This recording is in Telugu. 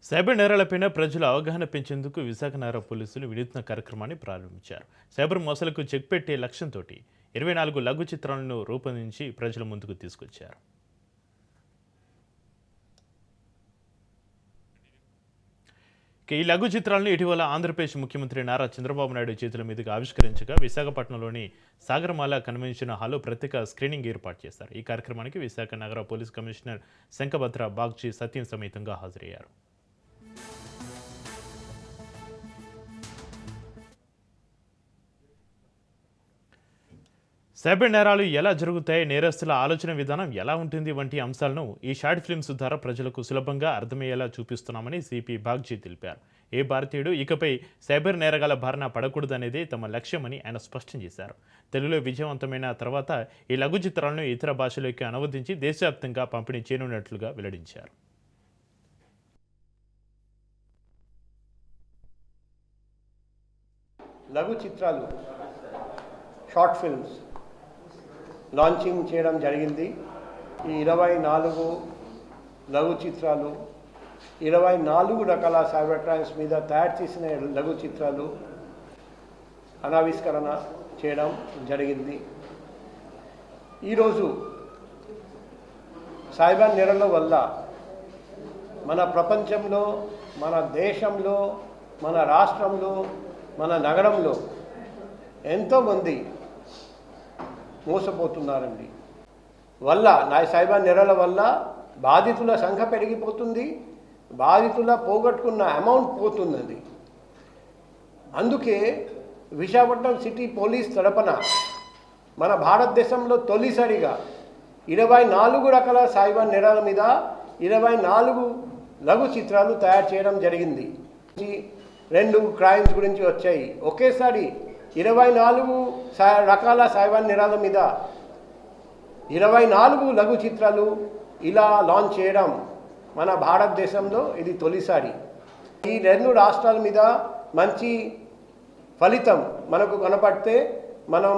సైబర్ నేరాలపైన ప్రజల అవగాహన పెంచేందుకు విశాఖ నగర పోలీసులు వినూత్న కార్యక్రమాన్ని ప్రారంభించారు. సైబర్ మోసాలకు చెక్ పెట్టే లక్ష్యంతో 24 లఘు చిత్రాలను రూపొందించి ప్రజల ముందుకు తీసుకొచ్చారు. ఈ లఘు చిత్రాలను ఇటీవల ఆంధ్రప్రదేశ్ ముఖ్యమంత్రి నారా చంద్రబాబు నాయుడు చేతుల మీదుగా ఆవిష్కరించగా విశాఖపట్నంలోని సాగరమాల కన్వెన్షన్ హాల్లో ప్రత్యేక స్క్రీనింగ్ ఏర్పాటు చేశారు. ఈ కార్యక్రమానికి విశాఖ నగర పోలీస్ కమిషనర్ శంఖభద్ర బాగ్చి సత్యం సమేతంగా హాజరయ్యారు. సైబర్ నేరాలు ఎలా జరుగుతాయి, నేరస్తుల ఆలోచన విధానం ఎలా ఉంటుంది వంటి అంశాలను ఈ షార్ట్ ఫిల్మ్స్ ద్వారా ప్రజలకు సులభంగా అర్థమయ్యేలా చూపిస్తున్నామని సిపి బాగ్జీ తెలిపారు. ఏ భారతీయుడు ఇకపై సైబర్ నేరగాల బారిన పడకూడదనేదే తమ లక్ష్యమని ఆయన స్పష్టం చేశారు. తెలుగులో విజయవంతమైన తర్వాత ఈ లఘు చిత్రాలను ఇతర భాషలోకి అనువదించి దేశవ్యాప్తంగా పంపిణీ చేయనున్నట్లుగా వెల్లడించారు. లఘు చిత్రాలు షార్ట్ ఫిల్మ్స్ లాంచింగ్ చేయడం జరిగింది. ఈ 24 లఘు చిత్రాలు 24 రకాల సైబర్ క్రైమ్స్ మీద తయారు చేసిన లఘు చిత్రాలు అనావిష్కరణ చేయడం జరిగింది. ఈరోజు సైబర్ నేరాల వల్ల మన ప్రపంచంలో, మన దేశంలో, మన రాష్ట్రంలో, మన నగరంలో ఎంతోమంది మోసపోతున్నారండి. సైబర్ నేరాల వల్ల బాధితుల సంఖ్య పెరిగిపోతుంది, బాధితుల పోగొట్టుకున్న అమౌంట్ పోతున్నది. అందుకే విశాఖపట్నం సిటీ పోలీస్ తరపున మన భారతదేశంలో తొలిసారిగా 24 రకాల సైబర్ నేరాల మీద 24 లఘు చిత్రాలు తయారు చేయడం జరిగింది. 2 క్రైమ్స్ గురించి వచ్చాయి. ఒకేసారి 24 రకాల సైబర్ నేరాల మీద 24 లఘు చిత్రాలు ఇలా లాంచ్ చేయడం మన భారతదేశంలో ఇది తొలిసారి. ఈ 2 రాష్ట్రాల మీద మంచి ఫలితం మనకు కనపడితే మనం